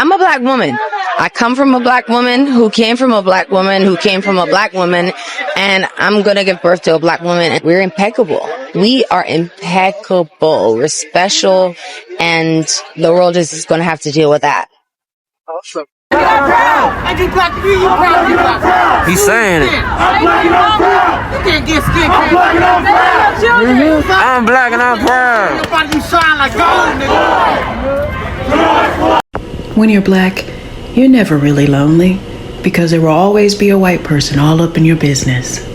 I'm a black woman. I come from a black woman who came from a black woman who came from a black woman, and I'm going to give birth to a black woman. We're impeccable. We are impeccable. We're special, and the world is going to have to deal with that. Awesome. I just got to hear you proud. He's saying it. I'm black and I'm proud. You can't get skin cancer. I'm black and I'm proud. I'm black and I'm proud. You shine like gold, nigga. When you're black, you're never really lonely because there will always be a white person all up in your business.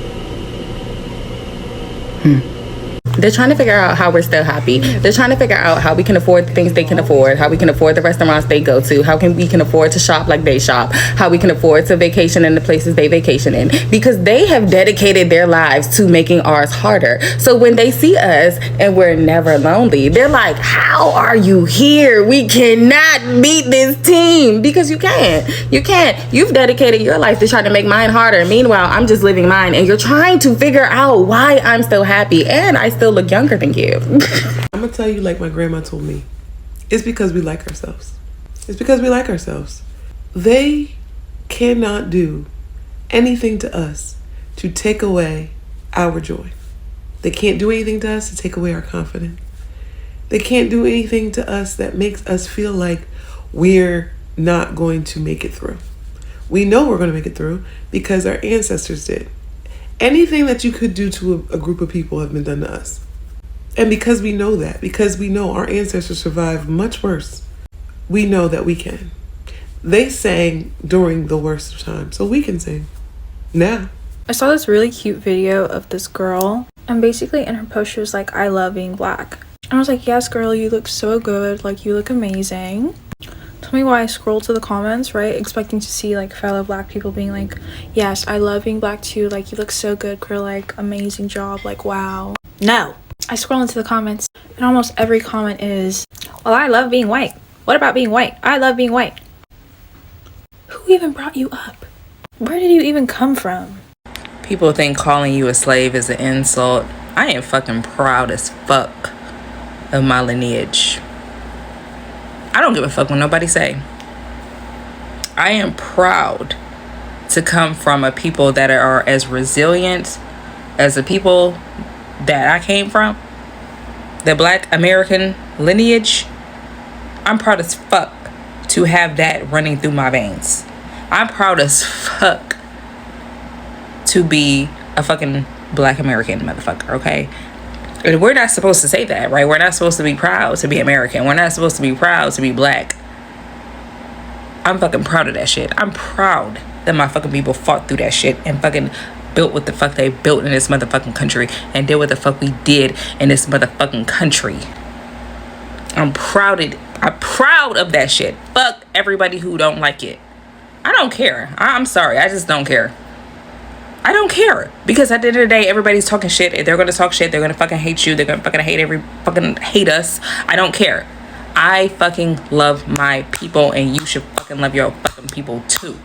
They're trying to figure out how we're still happy. They're trying to figure out how we can afford the things they can afford, how we can afford the restaurants they go to, how we can afford to shop like they shop, how we can afford to vacation in the places they vacation in, because they have dedicated their lives to making ours harder. So when they see us and we're never lonely, they're like, how are you here? We cannot beat this team, because you can't. You can't. You've dedicated your life to try to make mine harder. Meanwhile, I'm just living mine, and you're trying to figure out why I'm still happy and I still look younger than you. I'm gonna tell you like my grandma told me. It's because we like ourselves. It's because we like ourselves. They cannot do anything to us to take away our joy. They can't do anything to us to take away our confidence. They can't do anything to us that makes us feel like we're not going to make it through. We know we're going to make it through because our ancestors did. Anything that you could do to a group of people have been done to us. And because we know that, because we know our ancestors survived much worse, we know that we can. They sang during the worst of times, so we can sing now. I saw this really cute video of this girl, and basically in her post she was like, I love being black. And I was like, yes girl, you look so good, like you look amazing. Tell me why I scrolled to the comments, right, expecting to see like fellow black people being like, yes, I love being black too, like you look so good girl, like amazing job, like wow. No. I scroll into the comments and almost every comment is, well, I love being white. What about being white? I love being white. Who even brought you up? Where did you even come from? People think calling you a slave is an insult. I am fucking proud as fuck of my lineage. I don't give a fuck what nobody say. I am proud to come from a people that are as resilient as the people that I came from. The Black American lineage. I'm proud as fuck to have that running through my veins. I'm proud as fuck to be a fucking Black American motherfucker, okay? And we're not supposed to say that, right? We're not supposed to be proud to be American. We're not supposed to be proud to be black. I'm fucking proud of that shit. I'm proud that my fucking people fought through that shit and fucking built what the fuck they built in this motherfucking country and did what the fuck we did in this motherfucking country. I'm proud of that shit. Fuck everybody who don't like it. I don't care. I'm sorry. I just don't care. I don't care, because at the end of the day, everybody's talking shit. If they're gonna talk shit, they're gonna fucking hate you. They're gonna fucking hate us. I don't care. I fucking love my people, and you should fucking love your fucking people too.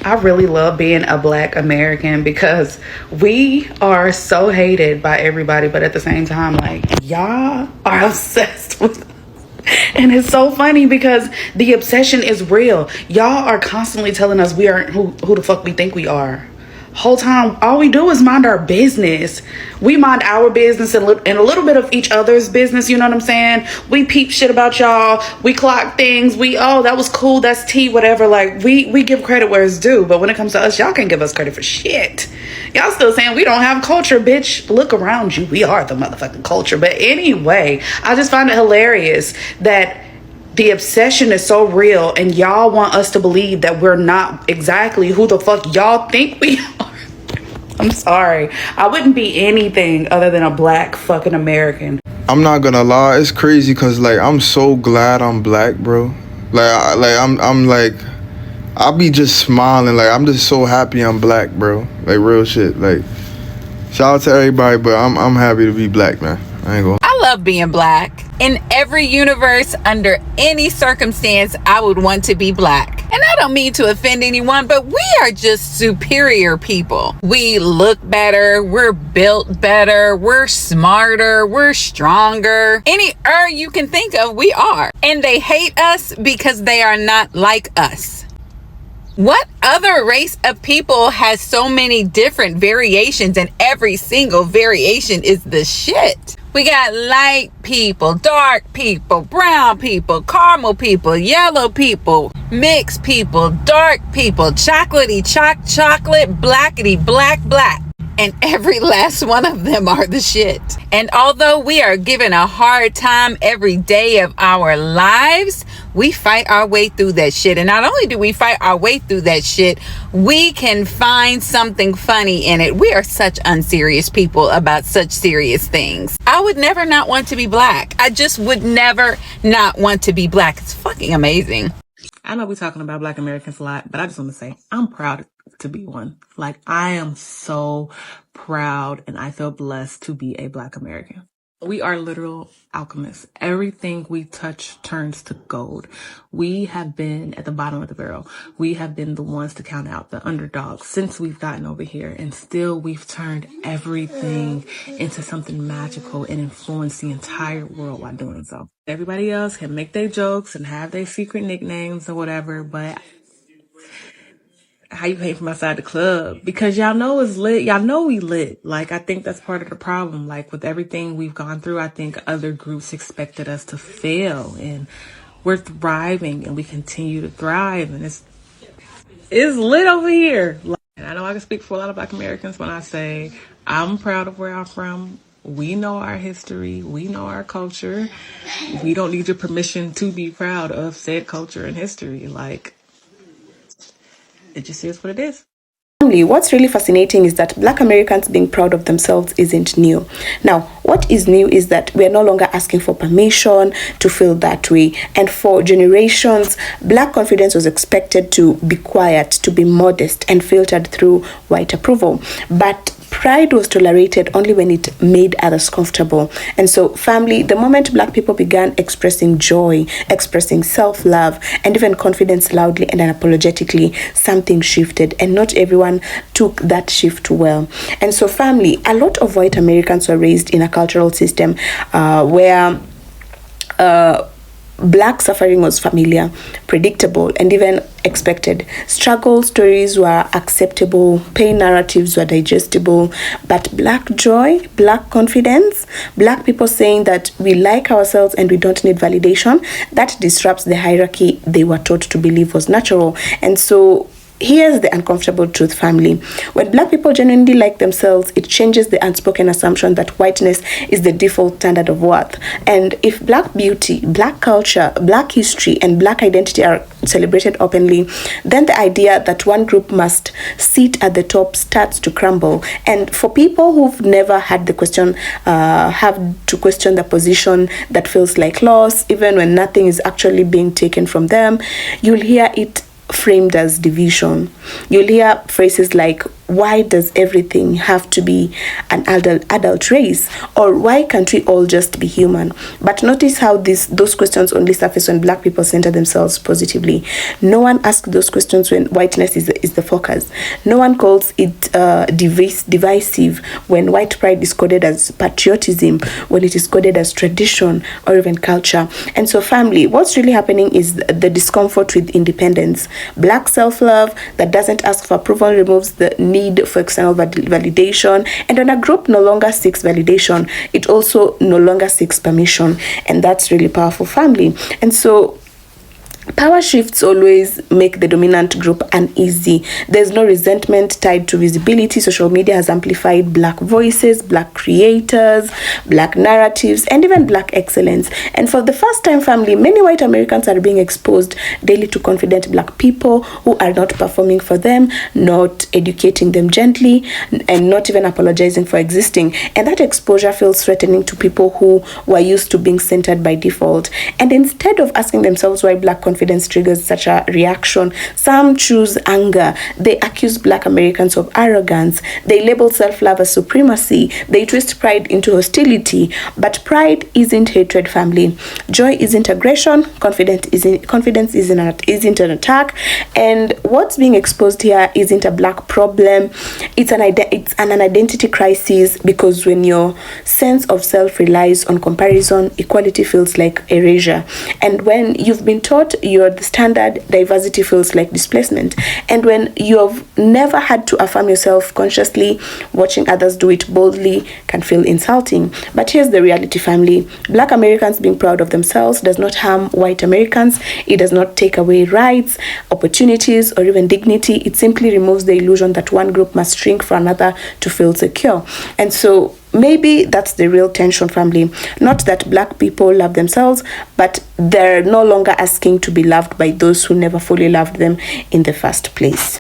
I really love being a Black American because we are so hated by everybody, but at the same time, like, y'all are obsessed with us. And it's so funny because the obsession is real. Y'all are constantly telling us we aren't who the fuck we think we are. Whole time, all we do is mind our business. We mind our business and a little bit of each other's business, you know what I'm saying? We peep shit about y'all. We clock things. Oh, that was cool. That's tea, whatever. Like, we give credit where it's due. But when it comes to us, y'all can't give us credit for shit. Y'all still saying we don't have culture, bitch. Look around you. We are the motherfucking culture. But anyway, I just find it hilarious that the obsession is so real and y'all want us to believe that we're not exactly who the fuck y'all think we are. I'm sorry. I wouldn't be anything other than a Black fucking American. I'm not gonna lie, it's crazy because like I'm so glad I'm black, bro. I'm like I'll be just smiling, like I'm just so happy I'm black, bro. Like real shit. Like shout out to everybody, but I'm happy to be black, man. I love being black. In every universe, under any circumstance, I would want to be black. And I don't mean to offend anyone, but we are just superior people. We look better, we're built better, we're smarter, we're stronger. Any you can think of, we are. And they hate us because they are not like us. What other race of people has so many different variations, and every single variation is the shit? We got light people, dark people, brown people, caramel people, yellow people, mixed people, dark people, chocolatey chocolate, blackety black. And every last one of them are the shit. And although we are given a hard time every day of our lives, we fight our way through that shit. And not only do we fight our way through that shit, we can find something funny in it. We are such unserious people about such serious things. I would never not want to be black. I just would never not want to be black. It's fucking amazing. I know we're talking about Black Americans a lot, but I just want to say I'm proud to be one. Like, I am so proud and I feel blessed to be a Black American. We are literal alchemists. Everything we touch turns to gold. We have been at the bottom of the barrel. We have been the ones to count out the underdogs since we've gotten over here. And still we've turned everything into something magical and influenced the entire world while doing so. Everybody else can make their jokes and have their secret nicknames or whatever, but how you hate from outside the club? Because y'all know it's lit. Y'all know we lit. Like, I think that's part of the problem. Like, with everything we've gone through, I think other groups expected us to fail, and we're thriving and we continue to thrive, and it's lit over here. And I know I can speak for a lot of Black Americans when I say I'm proud of where I'm from. We know our history. We know our culture. We don't need your permission to be proud of said culture and history. Like, it just is what it is. What's really fascinating is that Black Americans being proud of themselves isn't new. Now, what is new is that we're no longer asking for permission to feel that way. And for generations, Black confidence was expected to be quiet, to be modest, and filtered through white approval. But pride was tolerated only when it made others comfortable. And so, family, the moment Black people began expressing joy, expressing self-love, and even confidence loudly and unapologetically, something shifted, and not everyone took that shift well. And so, family, a lot of white Americans were raised in a cultural system where Black suffering was familiar, predictable, and even expected. Struggle stories were acceptable, pain narratives were digestible, but Black joy, Black confidence, Black people saying that we like ourselves and we don't need validation, that disrupts the hierarchy they were taught to believe was natural. And so, here's the uncomfortable truth, family. When Black people genuinely like themselves, it changes the unspoken assumption that whiteness is the default standard of worth. And if Black beauty, Black culture, Black history, and Black identity are celebrated openly, then the idea that one group must sit at the top starts to crumble. And for people who've never had the question, have to question the position that feels like loss, even when nothing is actually being taken from them, you'll hear it framed as division. You'll hear phrases like, why does everything have to be an adult race? Or why can't we all just be human? But notice how those questions only surface when Black people center themselves positively. No one asks those questions when whiteness is the focus. No one calls it divisive when white pride is coded as patriotism, when it is coded as tradition or even culture. And so, family, what's really happening is the discomfort with independence. Black self-love that doesn't ask for approval removes the need for external validation. And when a group no longer seeks validation, it also no longer seeks permission. And that's really powerful, family. And so, power shifts always make the dominant group uneasy. There's no resentment tied to visibility. Social media has amplified Black voices, Black creators, Black narratives, and even Black excellence. And for the first time, family, many white Americans are being exposed daily to confident Black people who are not performing for them, not educating them gently, and not even apologizing for existing. And that exposure feels threatening to people who were used to being centered by default. And instead of asking themselves why Black confidence confidence triggers such a reaction. Some choose anger. They accuse Black Americans of arrogance. They label self-love as supremacy. They twist pride into hostility. But pride isn't hatred, family. Joy isn't aggression. Confidence isn't an attack. And what's being exposed here isn't a Black problem. It's an identity crisis, because when your sense of self relies on comparison, equality feels like erasure. And when you've been taught you're the standard, diversity feels like displacement. And when you've never had to affirm yourself consciously, watching others do it boldly can feel insulting. But here's the reality, family. Black Americans being proud of themselves does not harm white Americans. It does not take away rights, opportunities, or even dignity. It simply removes the illusion that one group must shrink for another to feel secure. And so maybe that's the real tension, family. Not that Black people love themselves, but they're no longer asking to be loved by those who never fully loved them in the first place.